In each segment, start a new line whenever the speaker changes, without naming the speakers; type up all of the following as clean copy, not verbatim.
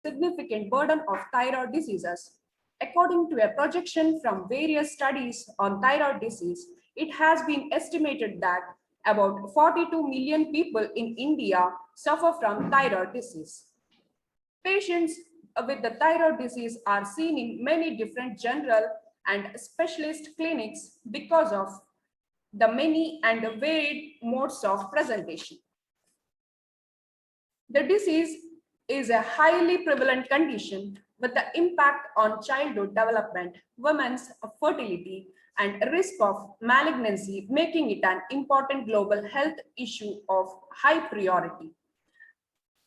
significant burden of thyroid diseases. According to a projection from various studies on thyroid disease, it has been estimated that about 42 million people in India suffer from thyroid disease. Patients with the thyroid disease are seen in many different general and specialist clinics because of the many and varied modes of presentation. The disease is a highly prevalent condition with the impact on childhood development, women's fertility, and risk of malignancy, making it an important global health issue of high priority.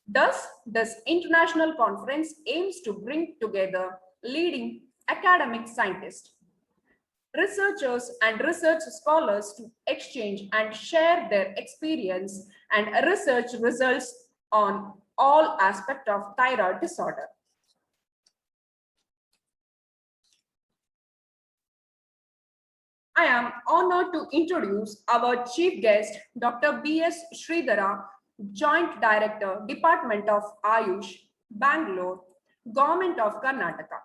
Thus, this international conference aims to bring together leading academic scientists, researchers, and research scholars to exchange and share their experience and research results on all aspects of thyroid disorder. I am honored to introduce our chief guest, Dr. B.S. Sridhara, Joint Director, Department of Ayush, Bangalore, Government of Karnataka.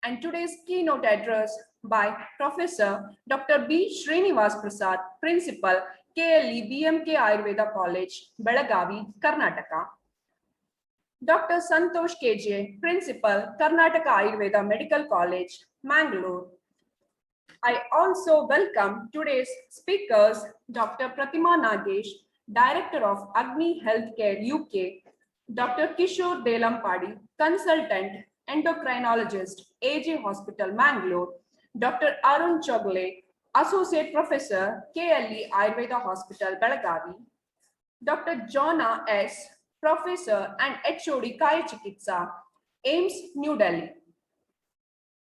And today's keynote address by Professor Dr. B. Srinivas Prasad, Principal, KLE BMK Ayurveda College, Belagavi, Karnataka. Dr. Santosh KJ, Principal, Karnataka Ayurveda Medical College, Mangalore. I also welcome today's speakers, Dr. Pratima Nagesh, Director of Agni Healthcare UK, Dr. Kishore Delampadi, Consultant Endocrinologist, AJ Hospital, Mangalore, Dr. Arun Chogle, Associate Professor, KLE Ayurveda Hospital, Belagavi, Dr. Jonna S., Professor and HOD Kaya Chikitsa, AIMS, New Delhi,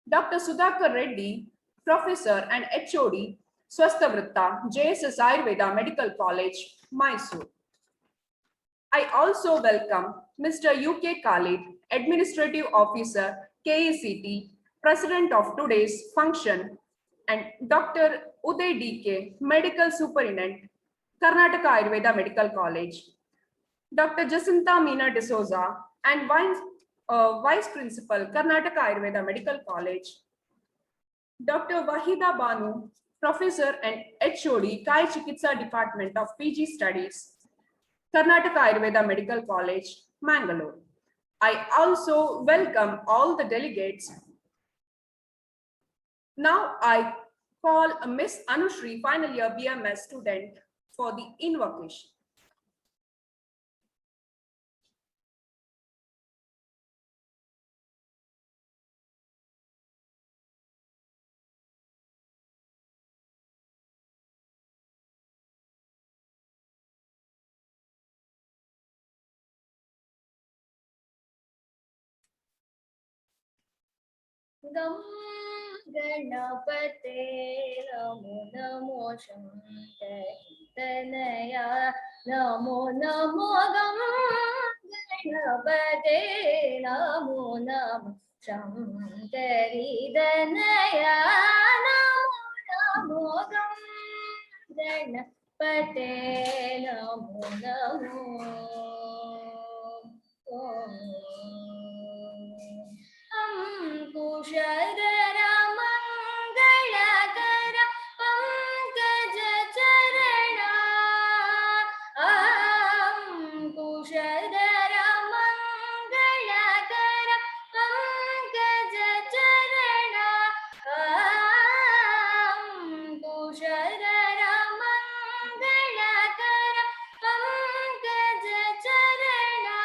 Dr. Sudhakar Reddy, Professor and HOD, Swasthavritta, JSS Ayurveda Medical College, Mysore. I also welcome Mr. UK Khalid, Administrative Officer, KECT, President of today's function, and Dr. Uday DK, Medical Superintendent, Karnataka Ayurveda Medical College, Dr. Jacinta Meena D'Souza, and Vice Principal, Karnataka Ayurveda Medical College, Dr. Wahida Banu, Professor and HOD, Kai Chikitsa Department of PG Studies, Karnataka Ayurveda Medical College, Mangalore. I also welcome all the delegates. Now I call Ms. Anushri, final year BMS student, for the invocation.
गं गणपते नमो नमो शङ्करतनया नमो नमो गं गणपते नमो नमो शङ्करीदनया नमो नमो गं गणपते नमो नमो अंकुशधर मंगलकर पंकज चरणा अंकुशधर मंगलकर पंकज चरणा अंकुशधर मंगलकर पंकज चरणा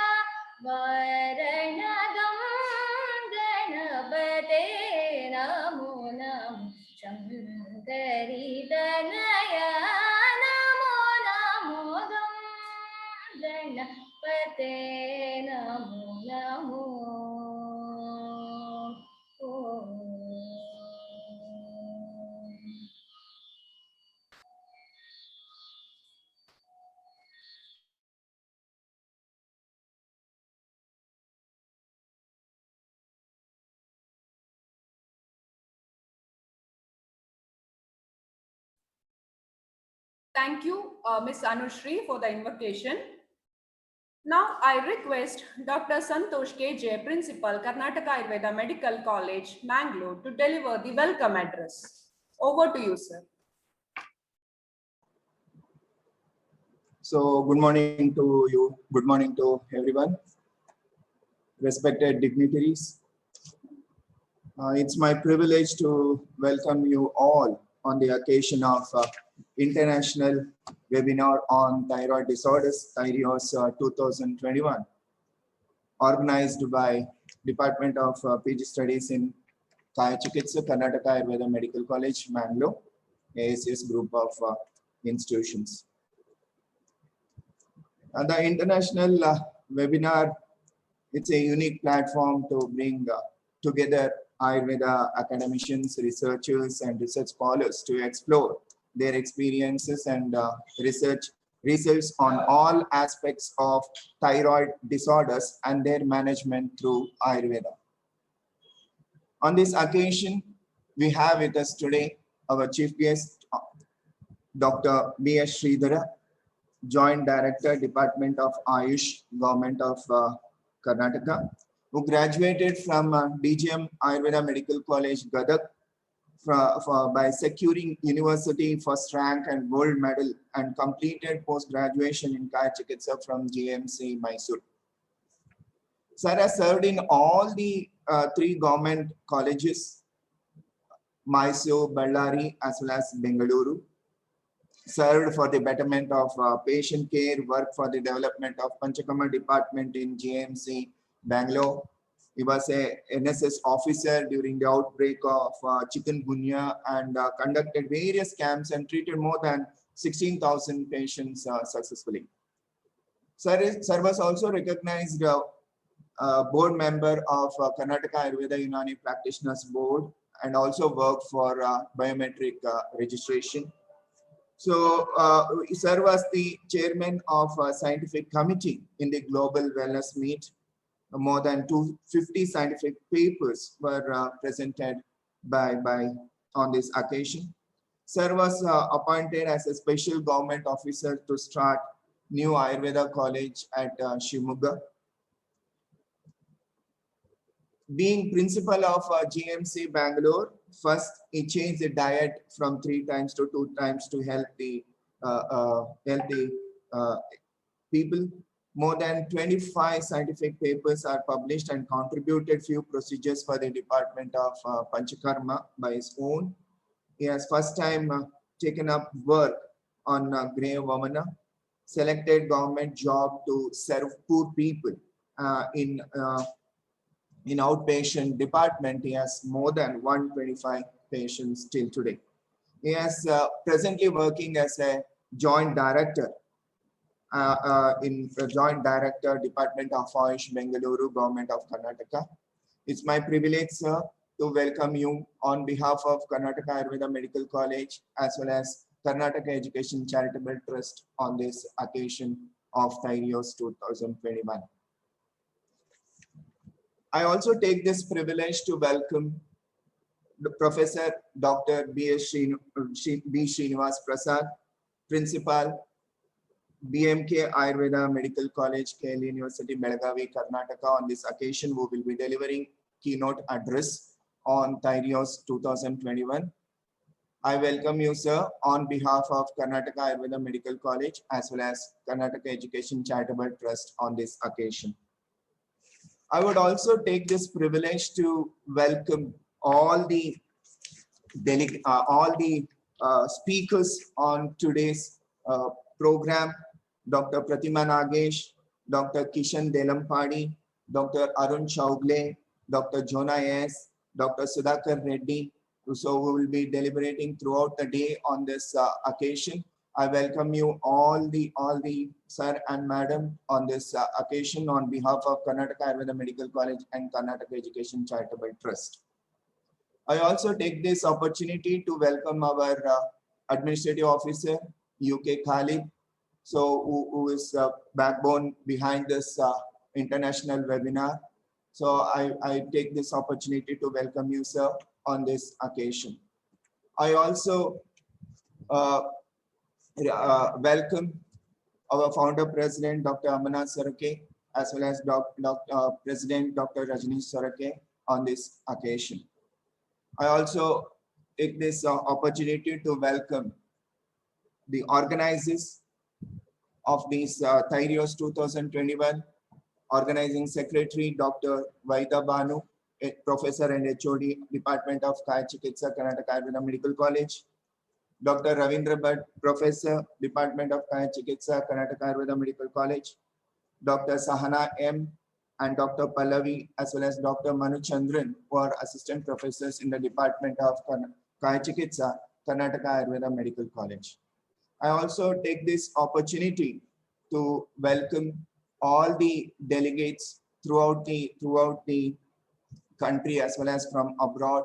वरण नमो नमो शङ्करीदनया नमो नमो गं गणपते Namo Namo
Thank you, Ms. Anushri, for the invocation. Now I request Dr. Santosh KJ, Principal, Karnataka Ayurveda Medical College, Mangalore, to deliver the welcome address. Over to you, sir.
So good morning to you. Good morning to everyone. Respected dignitaries. It's my privilege to welcome you all on the occasion of International Webinar on Thyroid Disorders, Thyreos 2021, organized by Department of PG Studies in Kaya Chikitsa, Karnataka Ayurveda Medical College, Mangalore, ASS group of institutions. And the international webinar, it's a unique platform to bring together Ayurveda academicians, researchers, and research scholars to explore their experiences and research on all aspects of thyroid disorders and their management through Ayurveda. On this occasion, we have with us today our chief guest, Dr. B.S. Sridhara, Joint Director, Department of Ayush, Government of Karnataka, who graduated from DGM Ayurveda Medical College, Gadag, by securing university first rank and gold medal, and completed post-graduation in Kaya Chikitsa from GMC, Mysore. Sir has served in all the three government colleges, Mysore, Ballari, as well as Bengaluru. Served for the betterment of patient care, worked for the development of Panchakama department in GMC, Bangalore. He was a NSS officer during the outbreak of chikungunya and conducted various camps and treated more than 16,000 patients successfully. Sir was also recognized board member of Karnataka Ayurveda Unani Practitioners Board and also worked for biometric registration. So, sir was the chairman of a scientific committee in the Global Wellness Meet. More than 250 scientific papers were presented on this occasion. Sir was appointed as a special government officer to start new Ayurveda college at Shimoga. Being principal of GMC Bangalore, first he changed the diet from 3 times to 2 times to help the people. More than 25 scientific papers are published and contributed few procedures for the Department of Panchakarma by his own. He has first time taken up work on Grey Vamana, selected government job to serve poor people in outpatient department. He has more than 125 patients till today. He is presently working as a joint director in the Joint Director, Department of Ayush, Bengaluru, Government of Karnataka. It's my privilege, sir, to welcome you on behalf of Karnataka Ayurveda Medical College as well as Karnataka Education Charitable Trust on this occasion of Thyreos 2021. I also take this privilege to welcome the Professor Dr. B. Srinivas Prasad, Principal, BMK Ayurveda Medical College, KL University, Belagavi, Karnataka, on this occasion, who will be delivering keynote address on Thyreos 2021. I welcome you, sir, on behalf of Karnataka Ayurveda Medical College as well as Karnataka Education Charitable Trust on this occasion. I would also take this privilege to welcome all the speakers on today's program: Dr. Pratima Nagesh, Dr. Kishan Delampadi, Dr. Arun Chaugle, Dr. Jonah S., Dr. Sudhakar Reddy, so we will be deliberating throughout the day on this occasion. I welcome you all the sir and madam on this occasion on behalf of Karnataka Ayurveda Medical College and Karnataka Education Charitable Trust. I also take this opportunity to welcome our administrative officer, UK Khalid, so who is backbone behind this international webinar. So I take this opportunity to welcome you, sir, on this occasion. I also welcome our founder president, Dr. Amarnath Saruke, as well as President Dr. Rajneesh Sarake on this occasion. I also take this opportunity to welcome the organizers of this Thyreos 2021, Organizing Secretary Dr. Vaida Banu, a Professor and HOD, Department of Kaya Chikitsa, Karnataka Ayurveda Medical College, Dr. Ravindra Bhatt, Professor, Department of Kaya Chikitsa, Karnataka Ayurveda Medical College, Dr. Sahana M, and Dr. Pallavi, as well as Dr. Manu Chandran, who are Assistant Professors in the Department of Kaya Chikitsa, Karnataka Ayurveda Medical College. I also take this opportunity to welcome all the delegates throughout the country as well as from abroad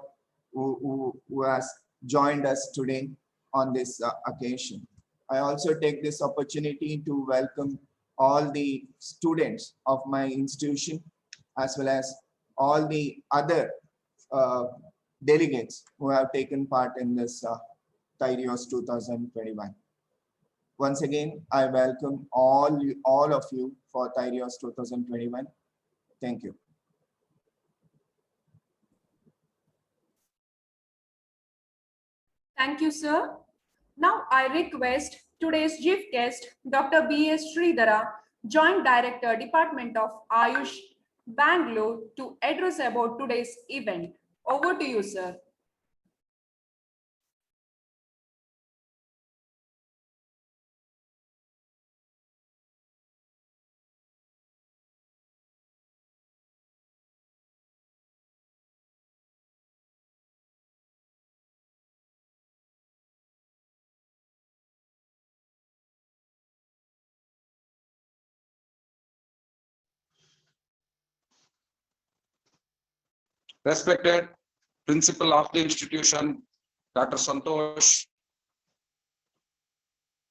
who has joined us today on this occasion. I also take this opportunity to welcome all the students of my institution as well as all the other delegates who have taken part in this Thyreos 2021. Once again, I welcome all of you for Thyreos 2021. Thank you.
Thank you, sir. Now I request today's chief guest, Dr. B.S. Sridhara, Joint Director, Department of Ayush, Bangalore, to address about today's event. Over to you, sir.
Respected Principal of the institution, Dr. Santosh,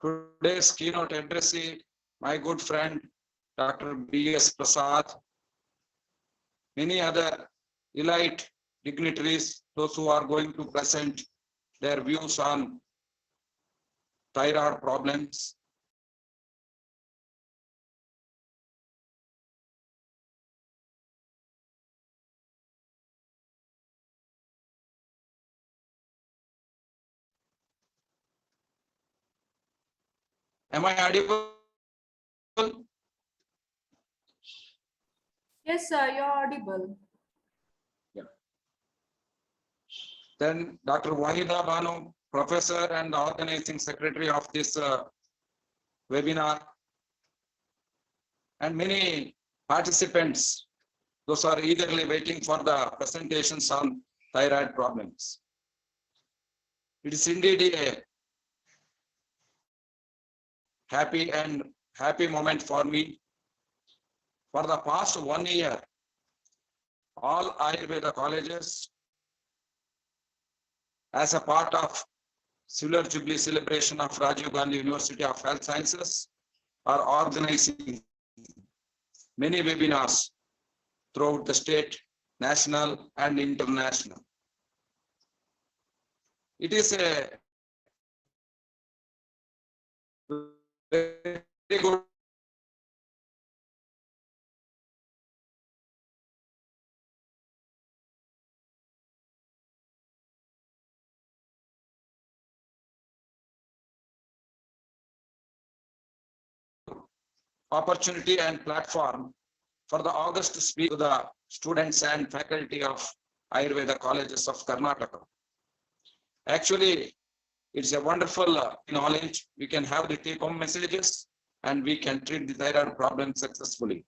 today's keynote addressee, my good friend, Dr. B.S. Prasad, many other elite dignitaries, those who are going to present their views on thyroid problems. Am I audible?
Yes, sir, you're audible.
Yeah. Then Dr. Wahida Banu, Professor and Organizing Secretary of this webinar, and many participants, those are eagerly waiting for the presentations on thyroid problems. It is indeed a happy moment for me. For the past 1 year, all Ayurveda colleges, as a part of Silver Jubilee celebration of Rajiv Gandhi University of Health Sciences, are organizing many webinars throughout the state, national and international. It is a very good opportunity and platform for the August to speak to the students and faculty of Ayurveda colleges of Karnataka. Actually, it's a wonderful knowledge. We can have the take-home messages and we can treat the thyroid problem successfully.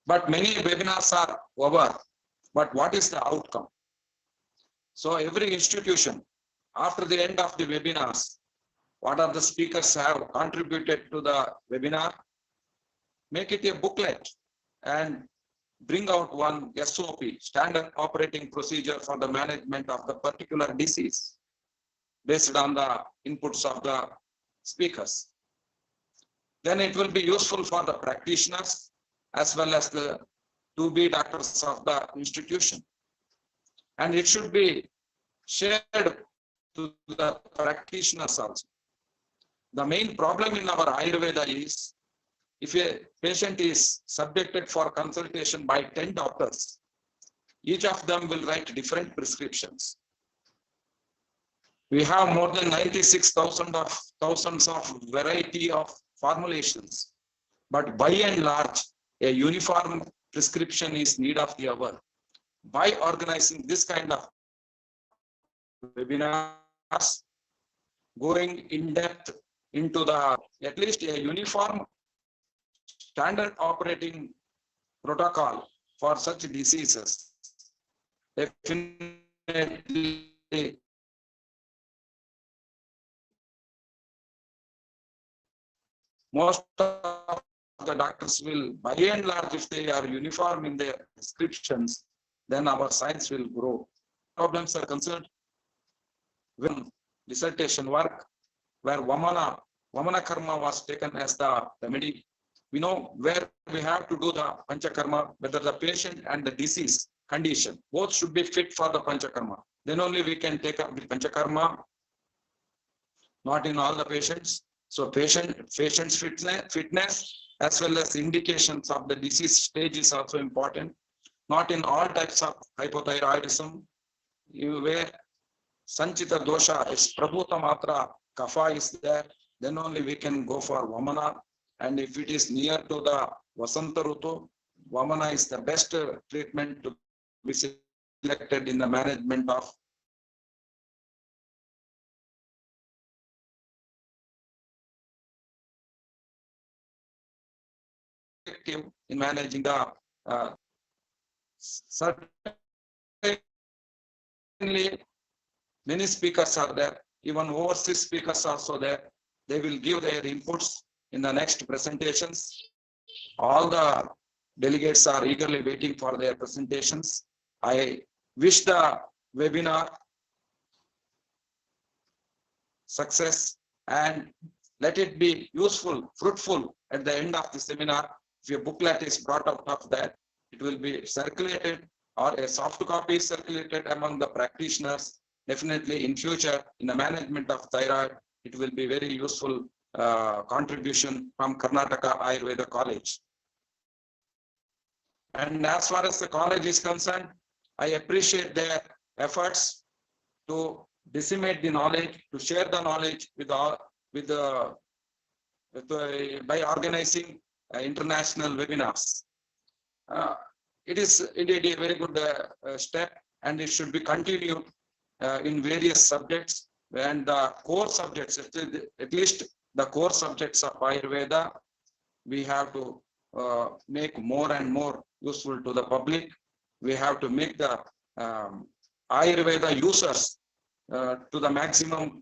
But many webinars are over. But what is the outcome? So every institution, after the end of the webinars, what are the speakers have contributed to the webinar, make it a booklet and bring out one SOP, standard operating procedure for the management of the particular disease based on the inputs of the speakers. Then it will be useful for the practitioners as well as the to-be doctors of the institution. And it should be shared to the practitioners also. The main problem in our Ayurveda is if a patient is subjected for consultation by 10 doctors, each of them will write different prescriptions. We have more than 96,000 of thousands of variety of formulations, but by and large, a uniform prescription is need of the hour. By organizing this kind of webinars, going in depth into the at least a uniform standard operating protocol for such diseases, definitely most of the doctors will, by and large, if they are uniform in their prescriptions, then our science will grow. Problems are concerned when dissertation work, where Vamana Karma was taken as the remedy. We know where we have to do the Panchakarma, whether the patient and the disease condition, both should be fit for the Panchakarma. Then only we can take up the Panchakarma, not in all the patients. So patient's fitness as well as indications of the disease stage is also important. Not in all types of hypothyroidism, where Sanchita dosha is Prabhuta Matra, Kapha is there, then only we can go for Vamana. And if it is near to the Vasanta Rutu, Vamana is the best treatment to be selected in the management of in managing the certainly many speakers are there, even overseas speakers also there. They will give their inputs in the next presentations. All the delegates are eagerly waiting for their presentations. I wish the webinar success and let it be useful, fruitful at the end of the seminar. If a booklet is brought out of that, it will be circulated or a soft copy circulated among the practitioners. Definitely in future, in the management of thyroid, it will be very useful contribution from Karnataka Ayurveda College. And as far as the college is concerned, I appreciate their efforts to disseminate the knowledge, to share the knowledge by organizing international webinars. It is indeed a very good step, and it should be continued in various subjects and the core subjects, at least the core subjects of Ayurveda, we have to make more and more useful to the public. We have to make the Ayurveda users to the maximum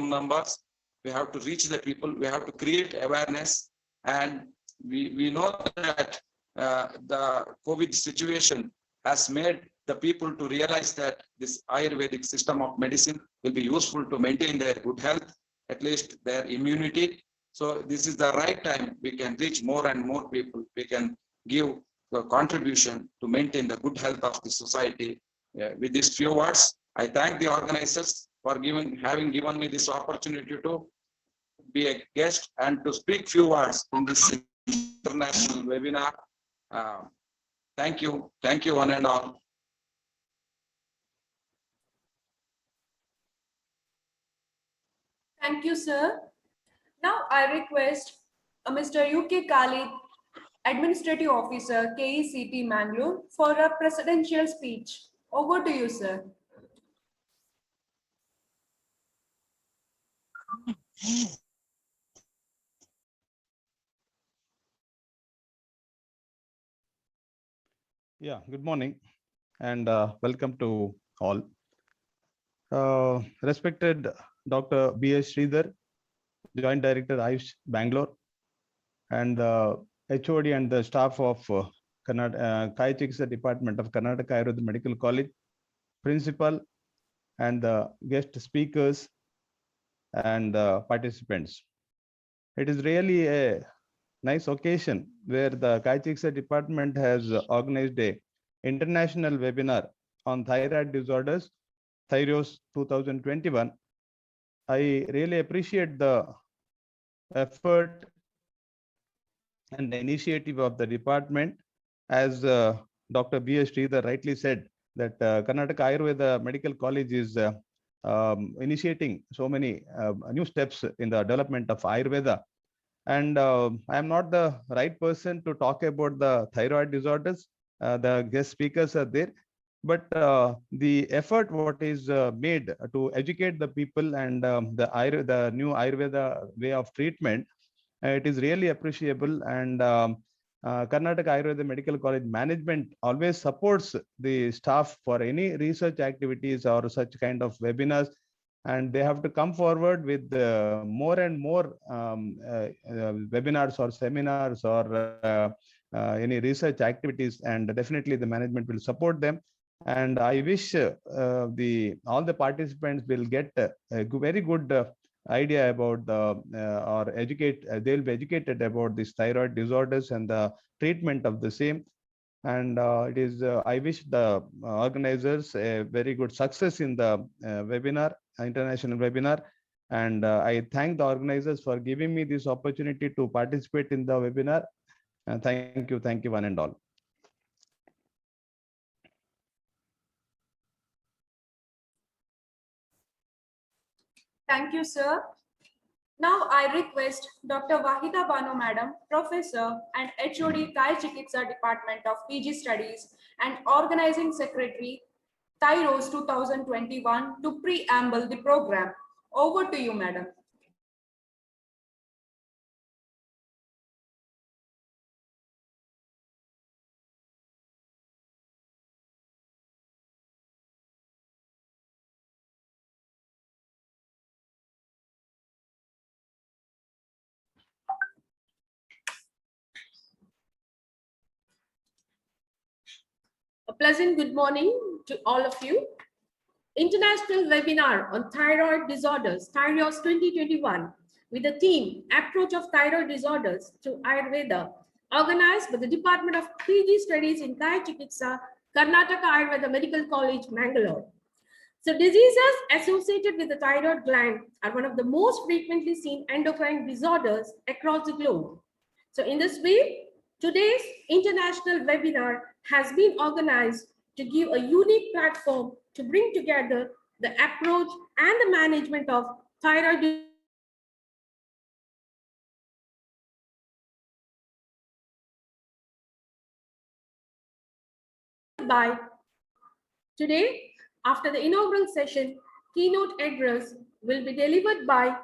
numbers. We have to reach the people. We have to create awareness, and we know that the COVID situation has made the people to realize that this Ayurvedic system of medicine will be useful to maintain their good health, at least their immunity. So this is the right time. We can reach more and more people. We can give the contribution to maintain the good health of the society. With these few words, I thank the organizers for having given me this opportunity to be a guest and to speak few words in this international webinar. Thank you one and all.
Thank you, sir. Now I request Mr. UK Khalid, Administrative Officer, KECT Mangalore, for a presidential speech. Over to you, sir.
Yeah, good morning and welcome to all. Respected Dr. B.S. Sridhar, Joint Director, Ayush Bangalore, and HOD and the staff of Kaya Chikitsa Department of Karnataka Ayurveda Medical College, Principal, and the guest speakers and participants. It is really a nice occasion where the Kaya Chikitsa Department has organized a international webinar on thyroid disorders, Thyros 2021. I really appreciate the effort and the initiative of the department. As Dr. B.S. Sridhar rightly said, that Karnataka Ayurveda Medical College is initiating so many new steps in the development of Ayurveda. And I am not the right person to talk about the thyroid disorders. The guest speakers are there. But the effort what is made to educate the people and the new Ayurveda way of treatment, it is really appreciable. And Karnataka Ayurveda Medical College management always supports the staff for any research activities or such kind of webinars, and they have to come forward with more and more webinars or seminars or any research activities, and definitely the management will support them. And I wish all the participants will get a very good idea about the they'll be educated about these thyroid disorders and the treatment of the same. And I wish the organizers a very good success in the international webinar. And I thank the organizers for giving me this opportunity to participate in the webinar. Thank you one and all.
Thank you, sir. Now I request Dr. Wahida Banu Madam, Professor and HOD Thai Chikitsa Department of PG Studies and Organizing Secretary, Thairos 2021, to preamble the program. Over to you, Madam. A pleasant good morning to all of you. International webinar on thyroid disorders, Thairos 2021, with the theme Approach of Thyroid Disorders to Ayurveda, organized by the Department of PG Studies in Thai Chikitsa, Karnataka Ayurveda Medical College, Mangalore. So diseases associated with the thyroid gland are one of the most frequently seen endocrine disorders across the globe. So in this way, today's international webinar has been organized to give a unique platform to bring together the approach and the management of thyroid by today. After the inaugural session, keynote address will be delivered by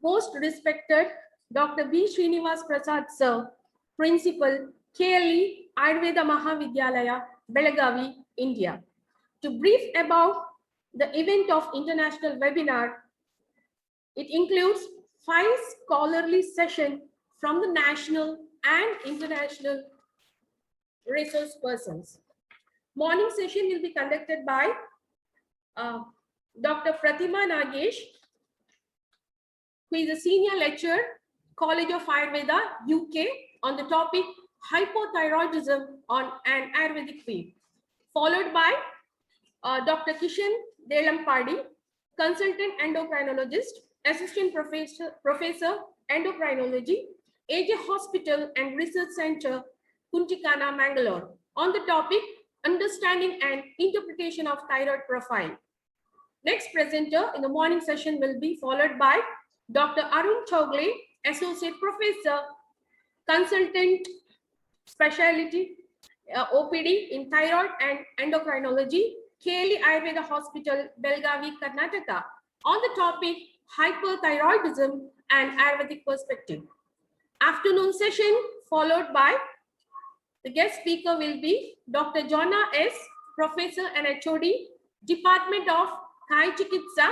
most respected Dr. B. Srinivas Prasad Sir, Principal, KLE Ayurveda Mahavidyalaya, Belagavi, India. To brief about the event of international webinar, it includes 5 scholarly sessions from the national and international resource persons. Morning session will be conducted by Dr. Pratima Nagesh, who is a senior lecturer, College of Ayurveda, UK, on the topic hypothyroidism on an Ayurvedic way, followed by Dr. Kishan Delampadi, consultant endocrinologist, assistant professor endocrinology, AJ Hospital and Research Center, Kuntikana, Mangalore, on the topic understanding and interpretation of thyroid profile. Next presenter in the morning session will be followed by Dr. Arun Chogle, associate professor, consultant specialty OPD in thyroid and endocrinology, KLE Ayurveda Hospital, Belgavi, Karnataka, on the topic hyperthyroidism and Ayurvedic perspective. Afternoon session followed by the guest speaker will be Dr. Jonna S., Professor and HOD, Department of Thai Chikitsa,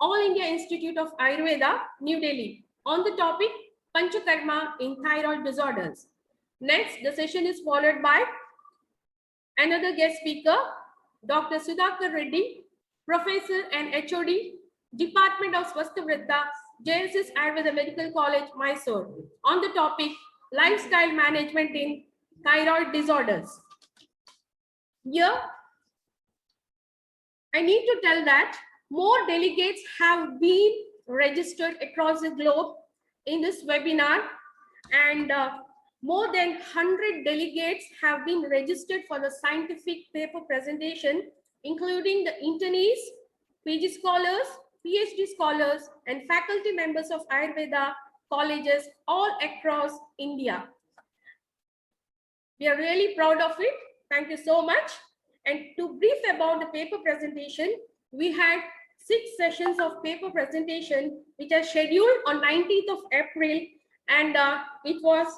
All India Institute of Ayurveda, New Delhi, on the topic Panchakarma in thyroid disorders. Next, the session is followed by another guest speaker, Dr. Sudhakar Reddy, Professor and HOD, Department of Swasthavritta, JSS Ayurveda Medical College, Mysore, on the topic Lifestyle Management in Thyroid Disorders. Here, I need to tell that more delegates have been registered across the globe in this webinar, and More than 100 delegates have been registered for the scientific paper presentation, including the internees, PG scholars, PhD scholars, and faculty members of Ayurveda colleges all across India. We are really proud of it. Thank you so much. And to brief about the paper presentation, we had 6 sessions of paper presentation, which are scheduled on 19th of April, and it was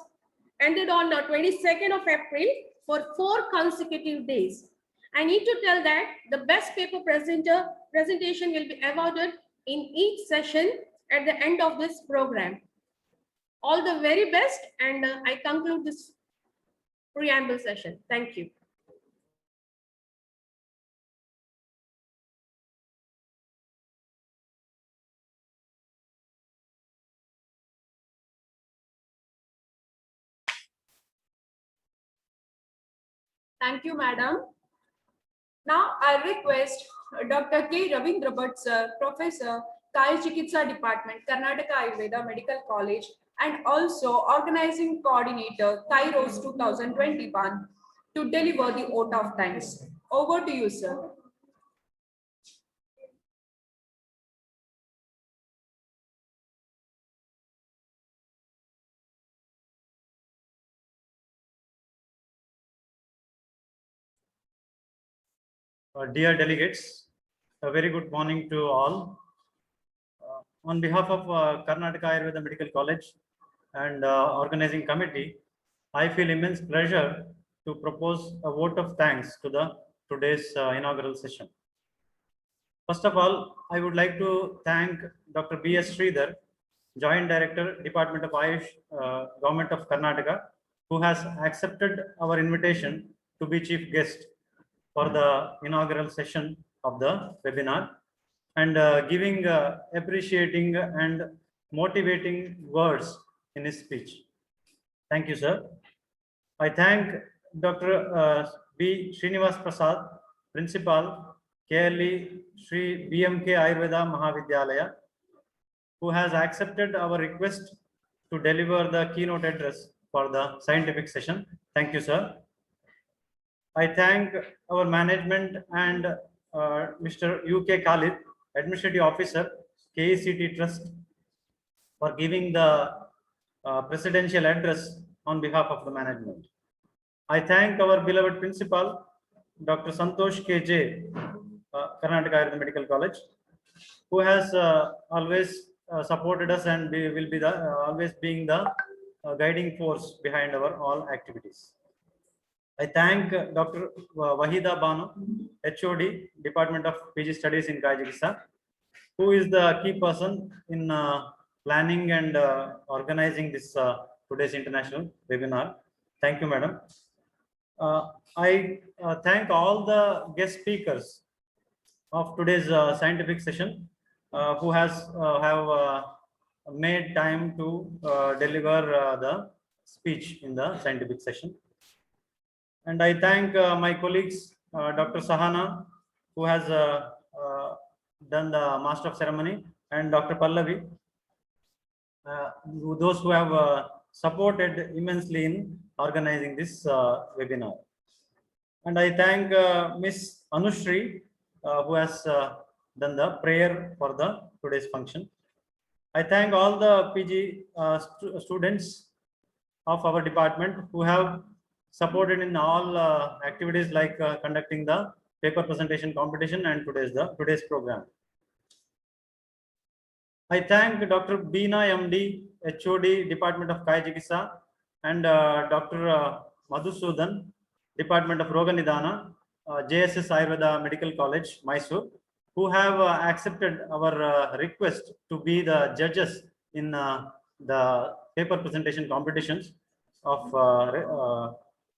ended on the 22nd of April for 4 consecutive days. I need to tell that the best paper presentation will be awarded in each session at the end of this program. All the very best, and I conclude this preamble session. Thank you. Thank you, madam. Now I request Dr. K. Ravindra Bhatt, sir, Professor, Kaya Chikitsa Department, Karnataka Ayurveda Medical College, and also Organizing Coordinator, Kairos 2021, to deliver the vote of thanks. Over to you, sir.
Dear delegates, a very good morning to all. On behalf of Karnataka Ayurveda Medical College and organizing committee, I feel immense pleasure to propose a vote of thanks to the today's inaugural session. First of all, I would like to thank Dr. B.S. Sridhar, Joint Director, Department of Ayush, Government of Karnataka, who has accepted our invitation to be chief guest for the inaugural session of the webinar, and giving appreciating and motivating words in his speech. Thank you, sir. I thank Dr. B. Srinivas Prasad, Principal, KLE Sri BMK Ayurveda Mahavidyalaya, who has accepted our request to deliver the keynote address for the scientific session. Thank you, sir. I thank our management and Mr. UK Khalid, Administrative Officer, KECT Trust, for giving the presidential address on behalf of the management. I thank our beloved principal, Dr. Santosh KJ, Karnataka Ayurveda Medical College, who has always supported us and will be the always being the guiding force behind our all activities. I thank Dr. Wahida Banu, HOD, Department of PG Studies in Kaya Chikitsa, who is the key person in planning and organizing this today's international webinar. Thank you, madam. I thank all the guest speakers of today's scientific session who have made time to deliver the speech in the scientific session. And I thank my colleagues, Dr. Sahana, who has done the Master of Ceremony, and Dr. Pallavi, those who have supported immensely in organizing this webinar. And I thank Miss Anushri, who has done the prayer for the today's function. I thank all the PG students of our department who have supported in all activities like conducting the paper presentation competition and today's program. I thank Dr. Beena MD, HOD, Department of Kaya Chikitsa, and Dr. Madhusudan, Department of Roga Nidana, JSS Ayurveda Medical College, Mysore, who have accepted our request to be the judges in the paper presentation competitions of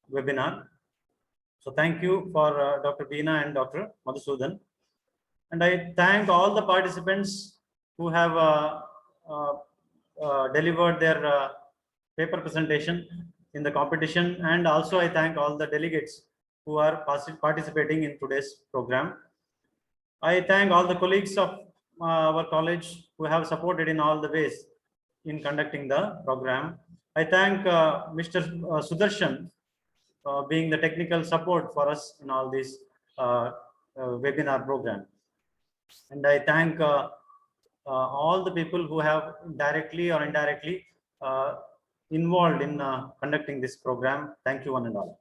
webinar. So thank you for Dr. Beena and Dr. Madhusudan. And I thank all the participants who have delivered their paper presentation in the competition. And also I thank all the delegates who are participating in today's program. I thank all the colleagues of our college who have supported in all the ways in conducting the program. I thank Mr. Sudarshan being the technical support for us in all this webinar program. And I thank all the people who have directly or indirectly involved in conducting this program. Thank you one and all.